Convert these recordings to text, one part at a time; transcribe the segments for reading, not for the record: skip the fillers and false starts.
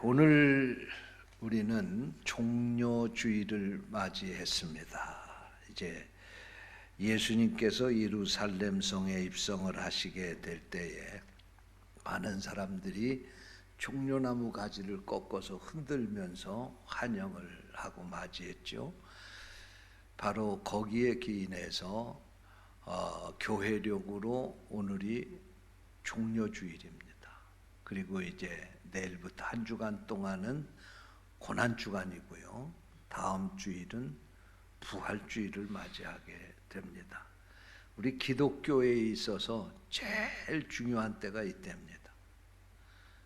오늘 우리는 종려주일을 맞이했습니다. 이제 예수님께서 예루살렘 성에 입성을 하시게 될 때에 많은 사람들이 종려나무 가지를 꺾어서 흔들면서 환영을 하고 맞이했죠. 바로 거기에 기인해서 교회력으로 오늘이 종려주일입니다. 그리고 이제 내일부터 한 주간 동안은 고난주간이고요. 다음 주일은 부활주일을 맞이하게 됩니다. 우리 기독교에 있어서 제일 중요한 때가 이때입니다.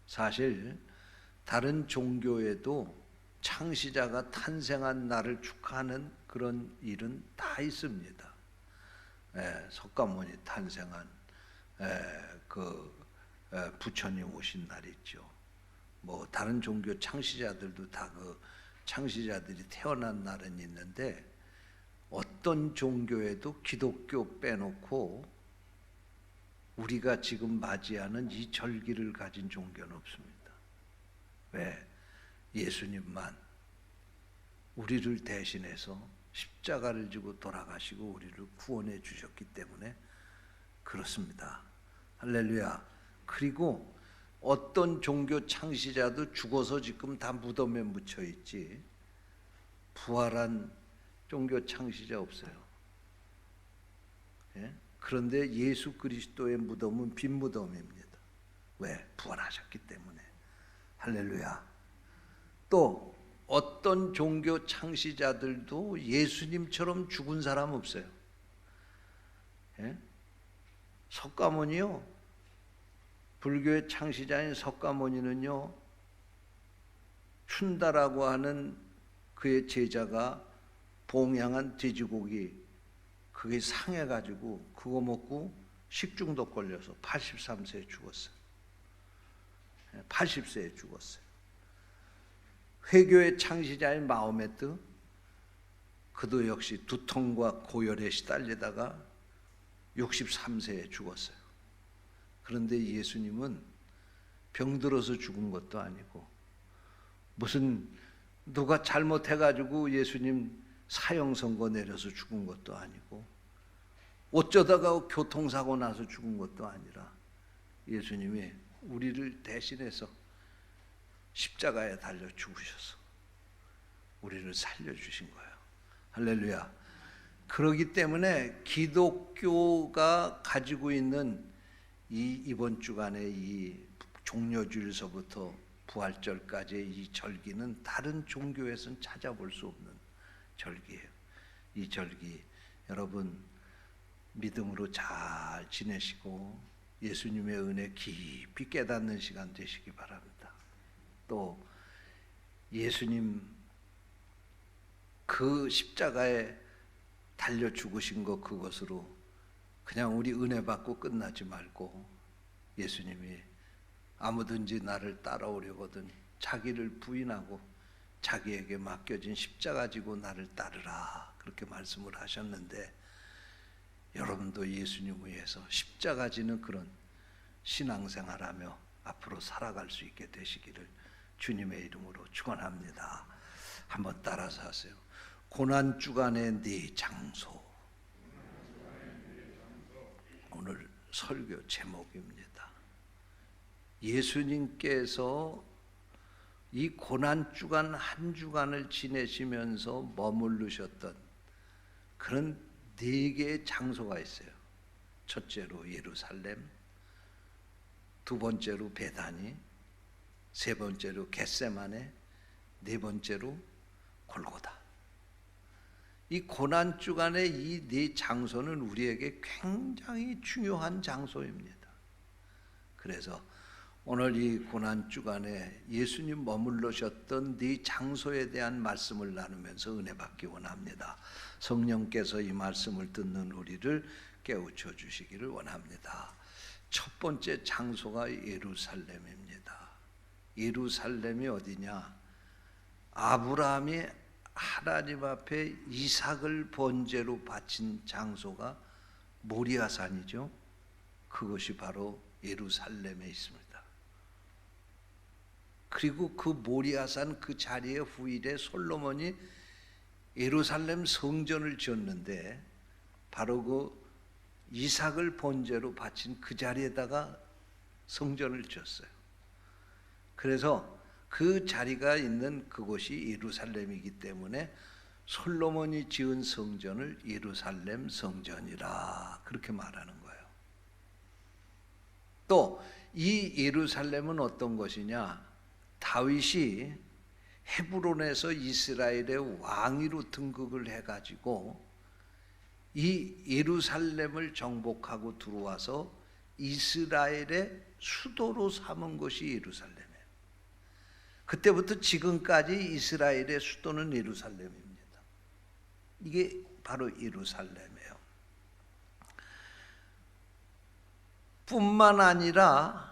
사실 다른 종교에도 창시자가 탄생한 날을 축하하는 그런 일은 다 있습니다. 석가모니 탄생한 부처님 오신 날이 있죠. 뭐 다른 종교 창시자들도 다 그 창시자들이 태어난 날은 있는데 어떤 종교에도 기독교 빼놓고 우리가 지금 맞이하는 이 절기를 가진 종교는 없습니다. 왜? 예수님만 우리를 대신해서 십자가를 지고 돌아가시고 우리를 구원해 주셨기 때문에 그렇습니다. 할렐루야. 그리고 어떤 종교 창시자도 죽어서 지금 다 무덤에 묻혀 있지 부활한 종교 창시자 없어요. 그런데 예수 그리스도의 무덤은 빈 무덤입니다. 왜? 부활하셨기 때문에. 할렐루야. 또 어떤 종교 창시자들도 예수님처럼 죽은 사람 없어요. 석가모니요, 불교의 창시자인 석가모니는요, 춘다라고 하는 그의 제자가 봉양한 돼지고기 그게 상해가지고 그거 먹고 식중독 걸려서 83세에 죽었어요. 80세에 죽었어요. 회교의 창시자인 마호메트, 그도 역시 두통과 고열에 시달리다가 63세에 죽었어요. 그런데 예수님은 병들어서 죽은 것도 아니고 무슨 누가 잘못해가지고 예수님 사형 선고 내려서 죽은 것도 아니고 어쩌다가 교통사고 나서 죽은 것도 아니라 예수님이 우리를 대신해서 십자가에 달려 죽으셔서 우리를 살려주신 거예요. 할렐루야. 그렇기 때문에 기독교가 가지고 있는 이번 주간의 이 종려주일서부터 부활절까지의 이 절기는 다른 종교에서는 찾아볼 수 없는 절기예요. 이 절기 여러분 믿음으로 잘 지내시고 예수님의 은혜 깊이 깨닫는 시간 되시기 바랍니다. 또 예수님 그 십자가에 달려 죽으신 것 그것으로 그냥 우리 은혜 받고 끝나지 말고 예수님이 아무든지 나를 따라오려거든 자기를 부인하고 자기에게 맡겨진 십자가 지고 나를 따르라 그렇게 말씀을 하셨는데 여러분도 예수님 위해서 십자가 지는 그런 신앙생활하며 앞으로 살아갈 수 있게 되시기를 주님의 이름으로 축원합니다. 한번 따라서 하세요. 고난주간의 네 장소. 오늘 설교 제목입니다. 예수님께서 이 고난주간 한 주간을 지내시면서 머무르셨던 그런 네 개의 장소가 있어요. 첫째로 예루살렘, 두 번째로 베다니, 세 번째로 겟세마네, 네 번째로 골고다. 이 고난주간의 이 네 장소는 우리에게 굉장히 중요한 장소입니다. 그래서 오늘 이 고난주간에 예수님 머물러셨던 네 장소에 대한 말씀을 나누면서 은혜 받기 원합니다. 성령께서 이 말씀을 듣는 우리를 깨우쳐 주시기를 원합니다. 첫 번째 장소가 예루살렘입니다. 예루살렘이 어디냐? 아브라함이 하나님 앞에 이삭을 번제로 바친 장소가 모리아산이죠. 그것이 바로 예루살렘에 있습니다. 그리고 그 모리아산 그 자리에 후일에 솔로몬이 예루살렘 성전을 지었는데 바로 그 이삭을 번제로 바친 그 자리에다가 성전을 지었어요. 그래서 그 자리가 있는 그곳이 예루살렘이기 때문에 솔로몬이 지은 성전을 예루살렘 성전이라 그렇게 말하는 거예요. 또 이 예루살렘은 어떤 것이냐? 다윗이 헤브론에서 이스라엘의 왕위로 등극을 해가지고 이 예루살렘을 정복하고 들어와서 이스라엘의 수도로 삼은 것이 예루살렘이에요. 그때부터 지금까지 이스라엘의 수도는 예루살렘입니다. 이게 바로 예루살렘이에요. 뿐만 아니라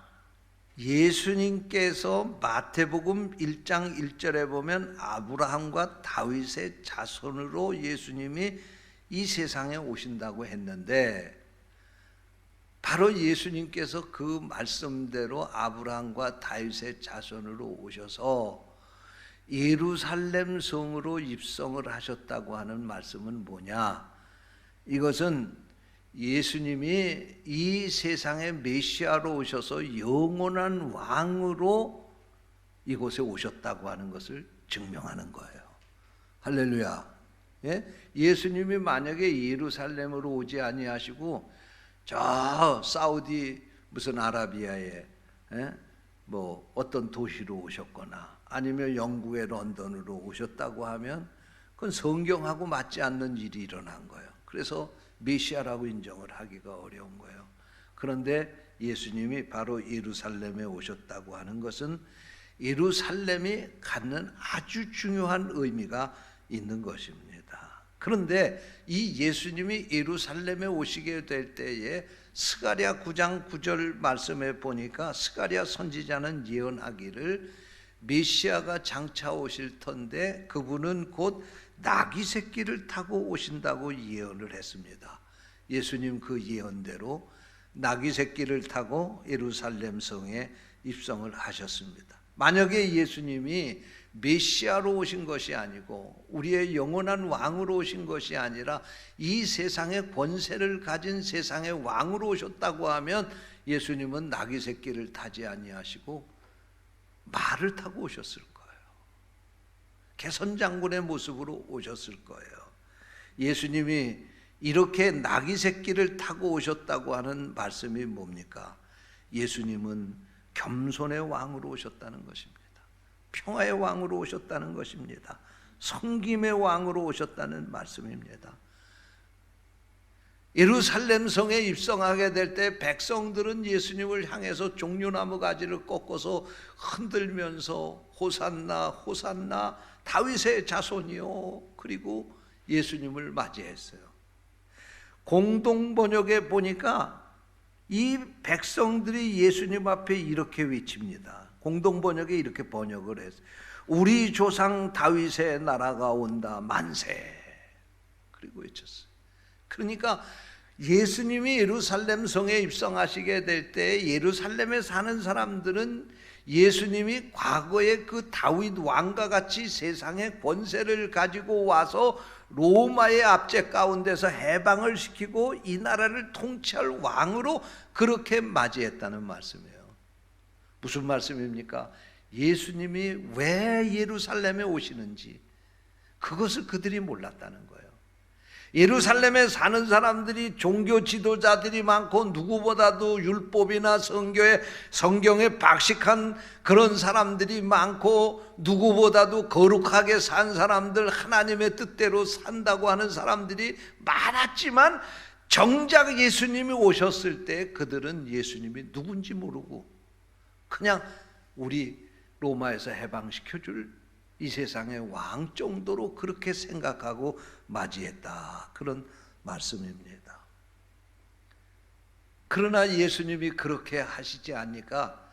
예수님께서 마태복음 1장 1절에 보면 아브라함과 다윗의 자손으로 예수님이 이 세상에 오신다고 했는데 바로 예수님께서 그 말씀대로 아브라함과 다윗의 자손으로 오셔서 예루살렘 성으로 입성을 하셨다고 하는 말씀은 뭐냐? 이것은 예수님이 이 세상에 메시아로 오셔서 영원한 왕으로 이곳에 오셨다고 하는 것을 증명하는 거예요. 할렐루야. 예? 예수님이 만약에 예루살렘으로 오지 아니하시고 저 사우디 무슨 아라비아에 뭐 어떤 도시로 오셨거나 아니면 영국의 런던으로 오셨다고 하면 그건 성경하고 맞지 않는 일이 일어난 거예요. 그래서 메시아라고 인정을 하기가 어려운 거예요. 그런데 예수님이 바로 예루살렘에 오셨다고 하는 것은 예루살렘이 갖는 아주 중요한 의미가 있는 것입니다. 그런데 이 예수님이 예루살렘에 오시게 될 때에 스가랴 9장 9절 말씀에 보니까 스가랴 선지자는 예언하기를 메시아가 장차 오실 터인데 그분은 곧 나귀 새끼를 타고 오신다고 예언을 했습니다. 예수님 그 예언대로 나귀 새끼를 타고 예루살렘 성에 입성을 하셨습니다. 만약에 예수님이 메시아로 오신 것이 아니고 우리의 영원한 왕으로 오신 것이 아니라 이 세상의 권세를 가진 세상의 왕으로 오셨다고 하면 예수님은 나귀 새끼를 타지 아니하시고 말을 타고 오셨을 거예요. 개선장군의 모습으로 오셨을 거예요. 예수님이 이렇게 나귀 새끼를 타고 오셨다고 하는 말씀이 뭡니까? 예수님은 겸손의 왕으로 오셨다는 것입니다. 평화의 왕으로 오셨다는 것입니다. 섬김의 왕으로 오셨다는 말씀입니다. 예루살렘 성에 입성하게 될 때 백성들은 예수님을 향해서 종려나무 가지를 꺾어서 흔들면서 호산나 호산나 다윗의 자손이요, 그리고 예수님을 맞이했어요. 공동 번역에 보니까 이 백성들이 예수님 앞에 이렇게 외칩니다. 공동 번역에 이렇게 번역을 했어요. 우리 조상 다윗의 나라가 온다 만세. 그리고 외쳤어요. 그러니까 예수님이 예루살렘 성에 입성하시게 될 때 예루살렘에 사는 사람들은 예수님이 과거에 그 다윗 왕과 같이 세상의 권세를 가지고 와서 로마의 압제 가운데서 해방을 시키고 이 나라를 통치할 왕으로 그렇게 맞이했다는 말씀이에요. 무슨 말씀입니까? 예수님이 왜 예루살렘에 오시는지 그것을 그들이 몰랐다는 거예요. 예루살렘에 사는 사람들이 종교 지도자들이 많고 누구보다도 율법이나 성경에 박식한 그런 사람들이 많고 누구보다도 거룩하게 산 사람들, 하나님의 뜻대로 산다고 하는 사람들이 많았지만 정작 예수님이 오셨을 때 그들은 예수님이 누군지 모르고 그냥 우리 로마에서 해방시켜줄 이 세상의 왕 정도로 그렇게 생각하고 맞이했다, 그런 말씀입니다. 그러나 예수님이 그렇게 하시지 않으니까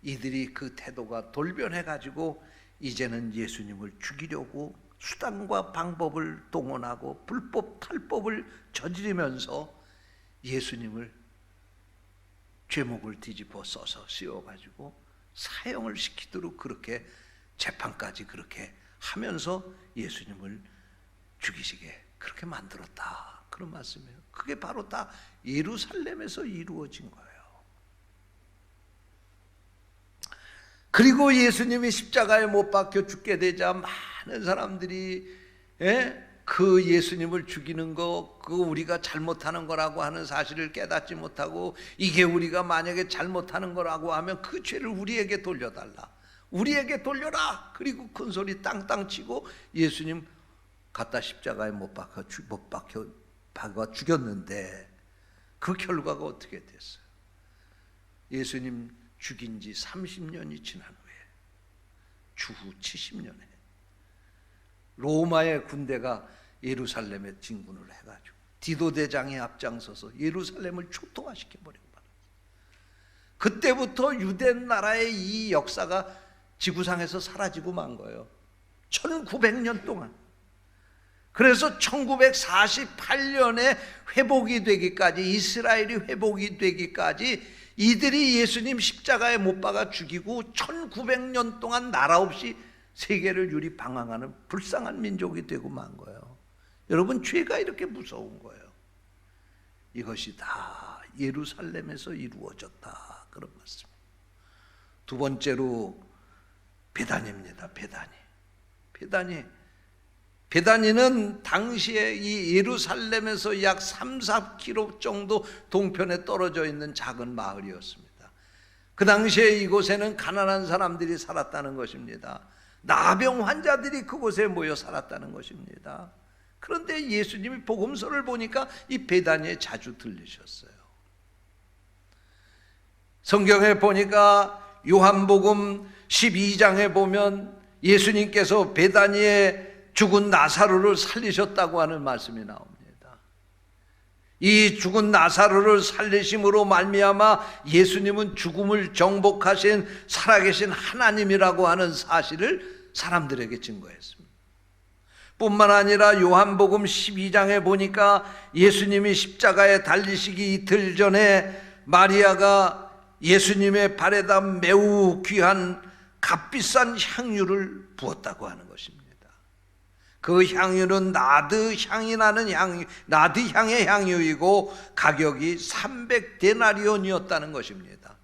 이들이 그 태도가 돌변해가지고 이제는 예수님을 죽이려고 수단과 방법을 동원하고 불법 탈법을 저지르면서 예수님을 죄목을 뒤집어 써서 씌워가지고 사형을 시키도록 그렇게 재판까지 그렇게 하면서 예수님을 죽이시게 그렇게 만들었다, 그런 말씀이에요. 그게 바로 다 예루살렘에서 이루어진 거예요. 그리고 예수님이 십자가에 못 박혀 죽게 되자 많은 사람들이 그 예수님을 죽이는 거, 그 우리가 잘못하는 거라고 하는 사실을 깨닫지 못하고, 이게 우리가 만약에 잘못하는 거라고 하면 그 죄를 우리에게 돌려달라, 우리에게 돌려라, 그리고 큰 소리 땅땅 치고 예수님 갖다 십자가에 못 박혀 죽였는데, 그 결과가 어떻게 됐어요? 예수님 죽인 지 30년이 지난 후에, 주후 70년에 로마의 군대가 예루살렘에 진군을 해가지고 디도 대장이 앞장서서 예루살렘을 초토화시켜버린 거예요. 그때부터 유대 나라의 이 역사가 지구상에서 사라지고 만 거예요. 1900년 동안. 그래서 1948년에 회복이 되기까지, 이스라엘이 회복이 되기까지 이들이 예수님 십자가에 못 박아 죽이고 1900년 동안 나라 없이 세계를 유리방황하는 불쌍한 민족이 되고 만 거예요. 여러분, 죄가 이렇게 무서운 거예요. 이것이 다 예루살렘에서 이루어졌다, 그런 말씀입니다. 두 번째로 베다니입니다. 베다니는 당시에 이 예루살렘에서 약 3, 4km 정도 동편에 떨어져 있는 작은 마을이었습니다. 그 당시에 이곳에는 가난한 사람들이 살았다는 것입니다. 나병 환자들이 그곳에 모여 살았다는 것입니다. 그런데 예수님이 복음서를 보니까 이 베다니에 자주 들리셨어요. 성경에 보니까 요한복음 12장에 보면 예수님께서 베다니에 죽은 나사로를 살리셨다고 하는 말씀이 나옵니다. 이 죽은 나사로를 살리심으로 말미암아 예수님은 죽음을 정복하신 살아계신 하나님이라고 하는 사실을 사람들에게 증거했습니다. 뿐만 아니라 요한복음 12장에 보니까 예수님이 십자가에 달리시기 이틀 전에 마리아가 예수님의 발에다 매우 귀한 값비싼 향유를 부었다고 하는 것입니다. 그 향유는 나드 향이 나는 나드 향의 향유이고 가격이 300데나리온이었다는 것입니다.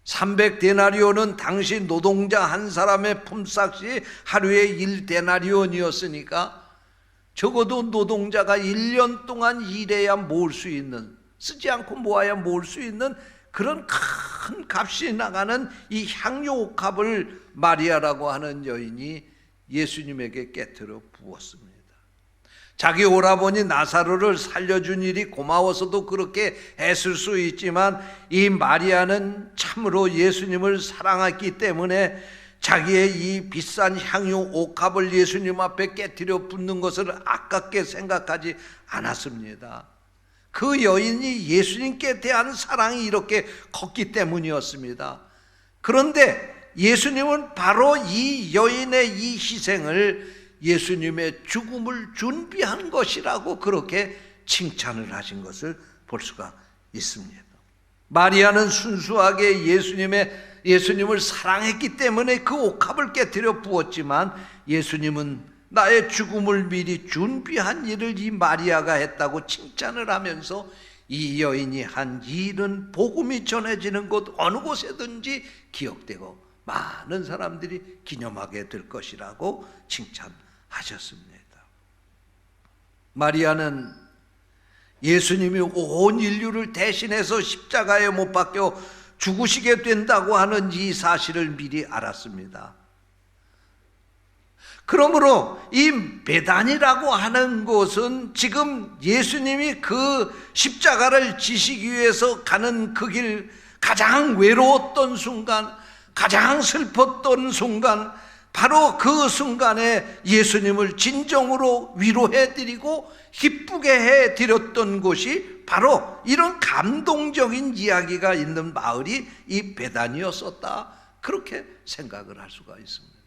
300데나리온은 당시 노동자 한 사람의 품삯이 하루에 1데나리온이었으니까 적어도 노동자가 1년 동안 일해야 모을 수 있는, 쓰지 않고 모아야 모을 수 있는 그런 큰 값이 나가는 이 향유 옥합을 마리아라고 하는 여인이 예수님에게 깨트려 부었습니다. 자기 오라버니 나사로를 살려준 일이 고마워서도 그렇게 애쓸 수 있지만, 이 마리아는 참으로 예수님을 사랑했기 때문에 자기의 이 비싼 향유 옥합을 예수님 앞에 깨트려 붓는 것을 아깝게 생각하지 않았습니다. 그 여인이 예수님께 대한 사랑이 이렇게 컸기 때문이었습니다. 그런데 예수님은 바로 이 여인의 이 희생을 예수님의 죽음을 준비한 것이라고 그렇게 칭찬을 하신 것을 볼 수가 있습니다. 마리아는 순수하게 예수님을 사랑했기 때문에 그 옥합을 깨트려 부었지만, 예수님은 나의 죽음을 미리 준비한 일을 이 마리아가 했다고 칭찬을 하면서 이 여인이 한 일은 복음이 전해지는 곳 어느 곳에든지 기억되고 많은 사람들이 기념하게 될 것이라고 칭찬하셨습니다. 마리아는 예수님이 온 인류를 대신해서 십자가에 못 박혀 죽으시게 된다고 하는 이 사실을 미리 알았습니다. 그러므로 이 베단이라고 하는 곳은 지금 예수님이 그 십자가를 지시기 위해서 가는 그 길, 가장 외로웠던 순간, 가장 슬펐던 순간, 바로 그 순간에 예수님을 진정으로 위로해드리고 기쁘게 해드렸던 곳이 바로 이런 감동적인 이야기가 있는 마을이 이 베단이었었다, 그렇게 생각을 할 수가 있습니다.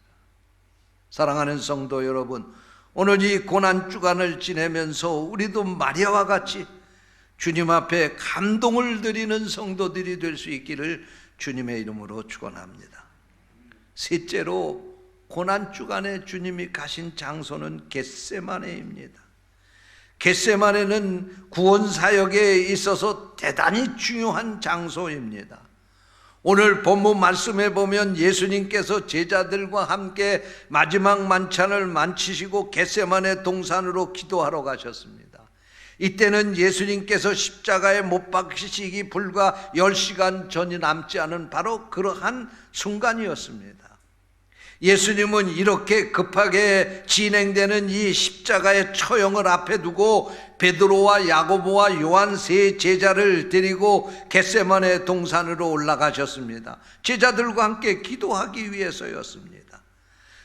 사랑하는 성도 여러분, 오늘 이 고난주간을 지내면서 우리도 마리아와 같이 주님 앞에 감동을 드리는 성도들이 될 수 있기를 주님의 이름으로 축원합니다. 셋째로 고난 주간에 주님이 가신 장소는 겟세마네입니다. 겟세마네는 구원 사역에 있어서 대단히 중요한 장소입니다. 오늘 본문 말씀에 보면 예수님께서 제자들과 함께 마지막 만찬을 마치시고 겟세마네 동산으로 기도하러 가셨습니다. 이때는 예수님께서 십자가에 못 박히시기 불과 10시간 전이 남지 않은 바로 그러한 순간이었습니다. 예수님은 이렇게 급하게 진행되는 이 십자가의 처형을 앞에 두고 베드로와 야고보와 요한 세 제자를 데리고 겟세마네 동산으로 올라가셨습니다. 제자들과 함께 기도하기 위해서였습니다.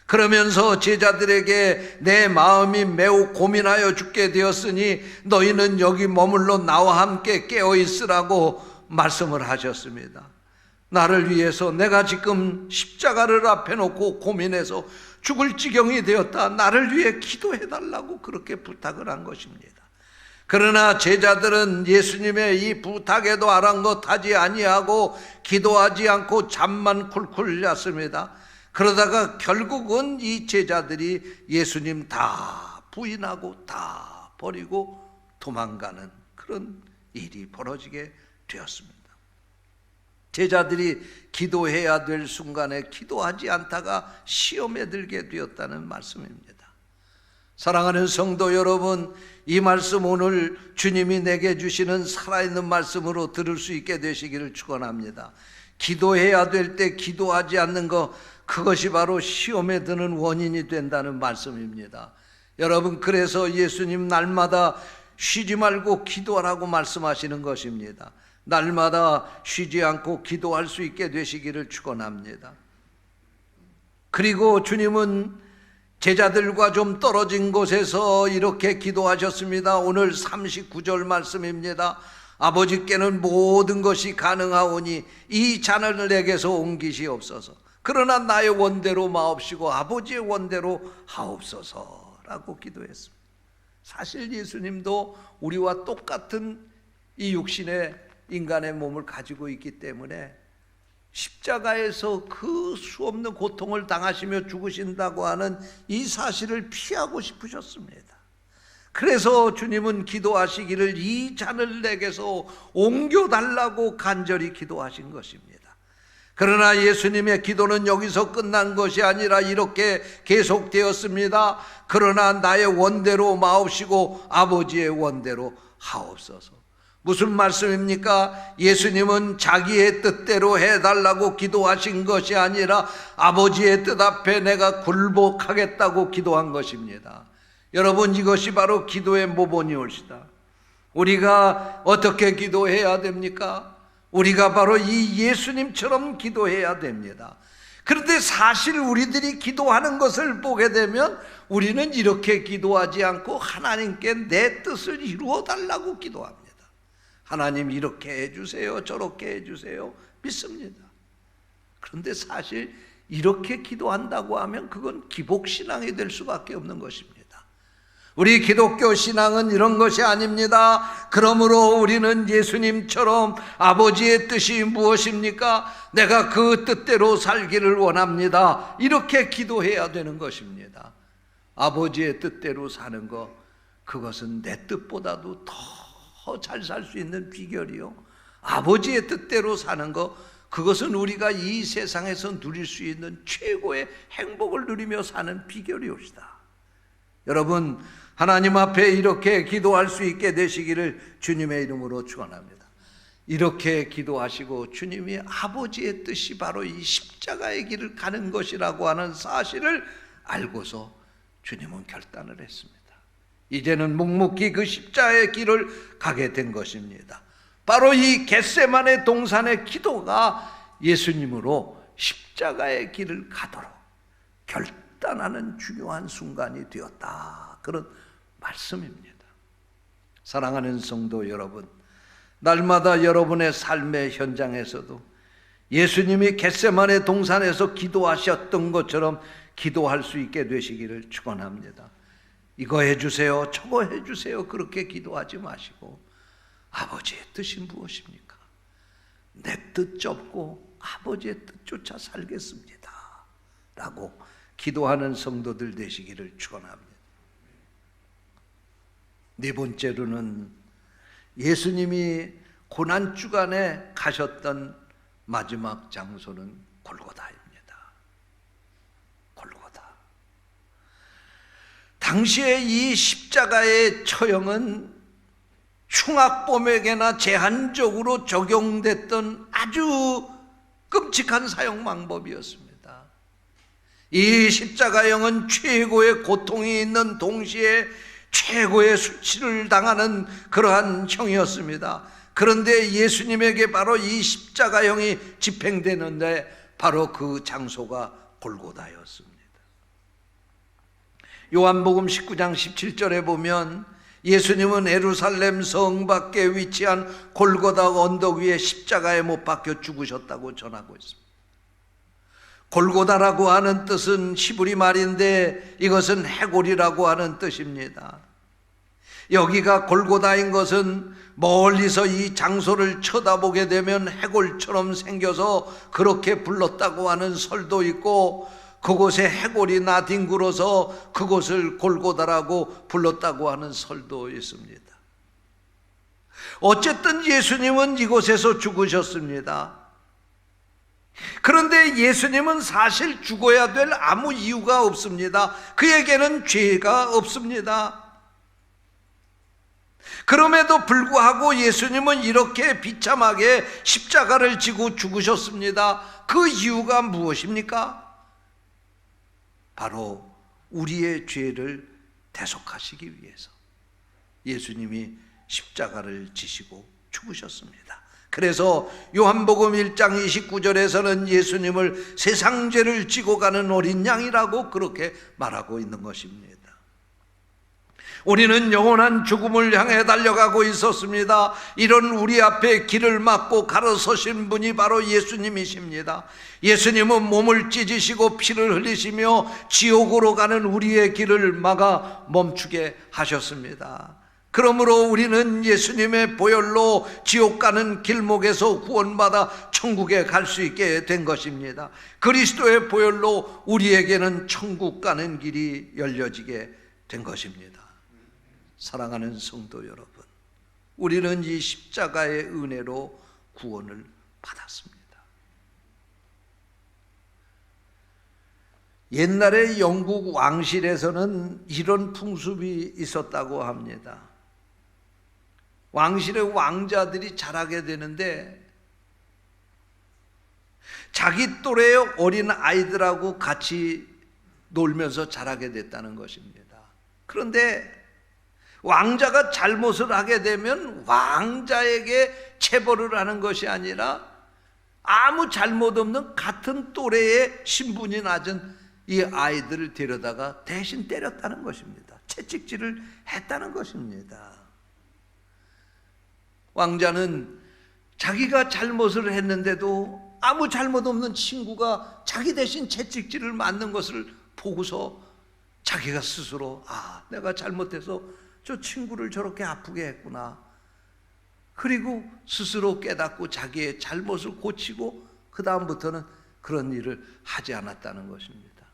그러면서 제자들에게 내 마음이 매우 고민하여 죽게 되었으니 너희는 여기 머물러 나와 함께 깨어 있으라고 말씀을 하셨습니다. 나를 위해서 내가 지금 십자가를 앞에 놓고 고민해서 죽을 지경이 되었다. 나를 위해 기도해 달라고 그렇게 부탁을 한 것입니다. 그러나 제자들은 예수님의 이 부탁에도 아랑곳하지 아니하고 기도하지 않고 잠만 쿨쿨 잤습니다. 그러다가 결국은 이 제자들이 예수님 다 부인하고 다 버리고 도망가는 그런 일이 벌어지게 되었습니다. 제자들이 기도해야 될 순간에 기도하지 않다가 시험에 들게 되었다는 말씀입니다. 사랑하는 성도 여러분, 이 말씀 오늘 주님이 내게 주시는 살아있는 말씀으로 들을 수 있게 되시기를 축원합니다. 기도해야 될 때 기도하지 않는 것, 그것이 바로 시험에 드는 원인이 된다는 말씀입니다. 여러분, 그래서 예수님 날마다 쉬지 말고 기도하라고 말씀하시는 것입니다. 날마다 쉬지 않고 기도할 수 있게 되시기를 축원합니다. 그리고 주님은 제자들과 좀 떨어진 곳에서 이렇게 기도하셨습니다. 오늘 39절 말씀입니다. 아버지께는 모든 것이 가능하오니 이 잔을 내게서 옮기시옵소서. 그러나 나의 원대로 마옵시고 아버지의 원대로 하옵소서라고 기도했습니다. 사실 예수님도 우리와 똑같은 이 육신의 인간의 몸을 가지고 있기 때문에 십자가에서 그 수없는 고통을 당하시며 죽으신다고 하는 이 사실을 피하고 싶으셨습니다. 그래서 주님은 기도하시기를 이 잔을 내게서 옮겨달라고 간절히 기도하신 것입니다. 그러나 예수님의 기도는 여기서 끝난 것이 아니라 이렇게 계속되었습니다. 그러나 나의 원대로 마옵시고 아버지의 원대로 하옵소서. 무슨 말씀입니까? 예수님은 자기의 뜻대로 해달라고 기도하신 것이 아니라 아버지의 뜻 앞에 내가 굴복하겠다고 기도한 것입니다. 여러분, 이것이 바로 기도의 모본이올시다. 우리가 어떻게 기도해야 됩니까? 우리가 바로 이 예수님처럼 기도해야 됩니다. 그런데 사실 우리들이 기도하는 것을 보게 되면 우리는 이렇게 기도하지 않고 하나님께 내 뜻을 이루어 달라고 기도합니다. 하나님 이렇게 해주세요, 저렇게 해주세요 믿습니다. 그런데 사실 이렇게 기도한다고 하면 그건 기복신앙이 될 수밖에 없는 것입니다. 우리 기독교 신앙은 이런 것이 아닙니다. 그러므로 우리는 예수님처럼 아버지의 뜻이 무엇입니까? 내가 그 뜻대로 살기를 원합니다. 이렇게 기도해야 되는 것입니다. 아버지의 뜻대로 사는 것, 그것은 내 뜻보다도 더 잘 살 수 있는 비결이요. 아버지의 뜻대로 사는 것, 그것은 우리가 이 세상에서 누릴 수 있는 최고의 행복을 누리며 사는 비결이옵시다. 여러분, 하나님 앞에 이렇게 기도할 수 있게 되시기를 주님의 이름으로 축원합니다. 이렇게 기도하시고 주님이 아버지의 뜻이 바로 이 십자가의 길을 가는 것이라고 하는 사실을 알고서 주님은 결단을 했습니다. 이제는 묵묵히 그 십자가의 길을 가게 된 것입니다. 바로 이 겟세마네 동산의 기도가 예수님으로 십자가의 길을 가도록 결단하는 중요한 순간이 되었다. 그런 말씀입니다. 사랑하는 성도 여러분, 날마다 여러분의 삶의 현장에서도 예수님이 겟세마네 동산에서 기도하셨던 것처럼 기도할 수 있게 되시기를 축원합니다. 이거 해주세요, 저거 해주세요, 그렇게 기도하지 마시고 아버지의 뜻이 무엇입니까? 내 뜻 접고 아버지의 뜻 쫓아 살겠습니다. 라고 기도하는 성도들 되시기를 축원합니다. 네 번째로는 예수님이 고난주간에 가셨던 마지막 장소는 골고다입니다. 골고다. 당시에 이 십자가의 처형은 흉악범에게나 제한적으로 적용됐던 아주 끔찍한 사형 방법이었습니다. 이 십자가형은 최고의 고통이 있는 동시에 최고의 수치를 당하는 그러한 형이었습니다. 그런데 예수님에게 바로 이 십자가형이 집행되는데 바로 그 장소가 골고다였습니다. 요한복음 19장 17절에 보면 예수님은 예루살렘 성 밖에 위치한 골고다 언덕 위에 십자가에 못 박혀 죽으셨다고 전하고 있습니다. 골고다라고 하는 뜻은 히브리 말인데 이것은 해골이라고 하는 뜻입니다. 여기가 골고다인 것은 멀리서 이 장소를 쳐다보게 되면 해골처럼 생겨서 그렇게 불렀다고 하는 설도 있고, 그곳에 해골이 나뒹굴어서 그곳을 골고다라고 불렀다고 하는 설도 있습니다. 어쨌든 예수님은 이곳에서 죽으셨습니다. 그런데 예수님은 사실 죽어야 될 아무 이유가 없습니다. 그에게는 죄가 없습니다. 그럼에도 불구하고 예수님은 이렇게 비참하게 십자가를 지고 죽으셨습니다. 그 이유가 무엇입니까? 바로 우리의 죄를 대속하시기 위해서 예수님이 십자가를 지시고 죽으셨습니다. 그래서 요한복음 1장 29절에서는 예수님을 세상 죄를 지고 가는 어린 양이라고 그렇게 말하고 있는 것입니다. 우리는 영원한 죽음을 향해 달려가고 있었습니다. 이런 우리 앞에 길을 막고 가로서신 분이 바로 예수님이십니다. 예수님은 몸을 찢으시고 피를 흘리시며 지옥으로 가는 우리의 길을 막아 멈추게 하셨습니다. 그러므로 우리는 예수님의 보혈로 지옥 가는 길목에서 구원받아 천국에 갈 수 있게 된 것입니다. 그리스도의 보혈로 우리에게는 천국 가는 길이 열려지게 된 것입니다. 사랑하는 성도 여러분, 우리는 이 십자가의 은혜로 구원을 받았습니다. 옛날에 영국 왕실에서는 이런 풍습이 있었다고 합니다. 왕실의 왕자들이 자라게 되는데 자기 또래의 어린 아이들하고 같이 놀면서 자라게 됐다는 것입니다. 그런데 왕자가 잘못을 하게 되면 왕자에게 체벌을 하는 것이 아니라 아무 잘못 없는 같은 또래의 신분이 낮은 이 아이들을 데려다가 대신 때렸다는 것입니다. 채찍질을 했다는 것입니다. 왕자는 자기가 잘못을 했는데도 아무 잘못 없는 친구가 자기 대신 채찍질을 맞는 것을 보고서 자기가 스스로 내가 잘못해서 저 친구를 저렇게 아프게 했구나. 그리고 스스로 깨닫고 자기의 잘못을 고치고 그 다음부터는 그런 일을 하지 않았다는 것입니다.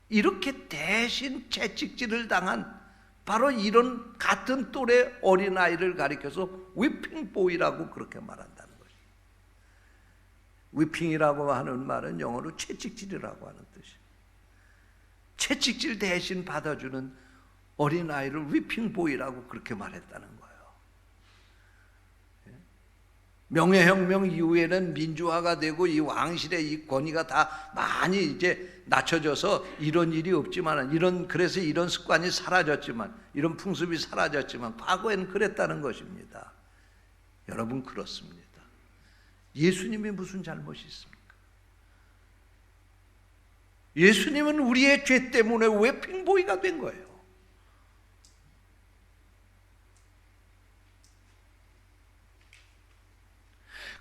이렇게 대신 채찍질을 당한 바로 이런 같은 또래 어린아이를 가리켜서 위핑보이라고 그렇게 말한다는 것입니다. 위핑이라고 하는 말은 영어로 채찍질이라고 하는 뜻이에요. 채찍질 대신 받아주는 어린아이를 위핑보이라고 그렇게 말했다는 거예요. 명예혁명 이후에는 민주화가 되고 이 왕실의 이 권위가 다 많이 이제 낮춰져서 이런 일이 없지만 그래서 이런 습관이 사라졌지만 이런 풍습이 사라졌지만 과거에는 그랬다는 것입니다. 여러분 그렇습니다. 예수님이 무슨 잘못이 있습니까? 예수님은 우리의 죄 때문에 웨핑보이가 된 거예요.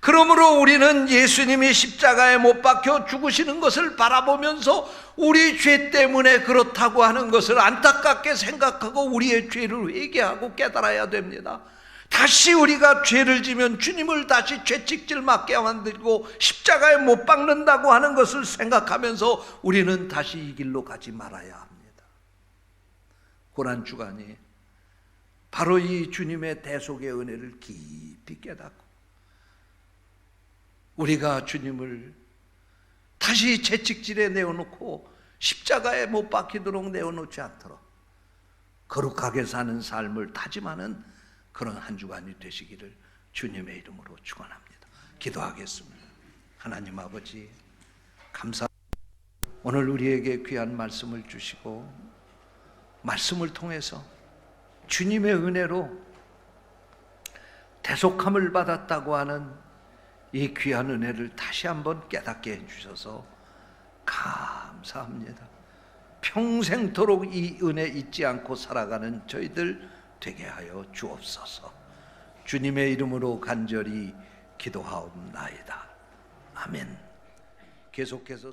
그러므로 우리는 예수님이 십자가에 못 박혀 죽으시는 것을 바라보면서 우리 죄 때문에 그렇다고 하는 것을 안타깝게 생각하고 우리의 죄를 회개하고 깨달아야 됩니다. 다시 우리가 죄를 지면 주님을 다시 죄책질 맡게 만들고 십자가에 못 박는다고 하는 것을 생각하면서 우리는 다시 이 길로 가지 말아야 합니다. 고난주간이 바로 이 주님의 대속의 은혜를 깊이 깨닫고 우리가 주님을 다시 채찍질에 내어놓고 십자가에 못 박히도록 내어놓지 않도록 거룩하게 사는 삶을 다짐하는 그런 한 주간이 되시기를 주님의 이름으로 축원합니다. 기도하겠습니다. 하나님 아버지, 감사합니다. 오늘 우리에게 귀한 말씀을 주시고 말씀을 통해서 주님의 은혜로 대속함을 받았다고 하는 이 귀한 은혜를 다시 한번 깨닫게 해주셔서 감사합니다. 평생토록 이 은혜 잊지 않고 살아가는 저희들 되게 하여 주옵소서. 주님의 이름으로 간절히 기도하옵나이다. 아멘. 계속해서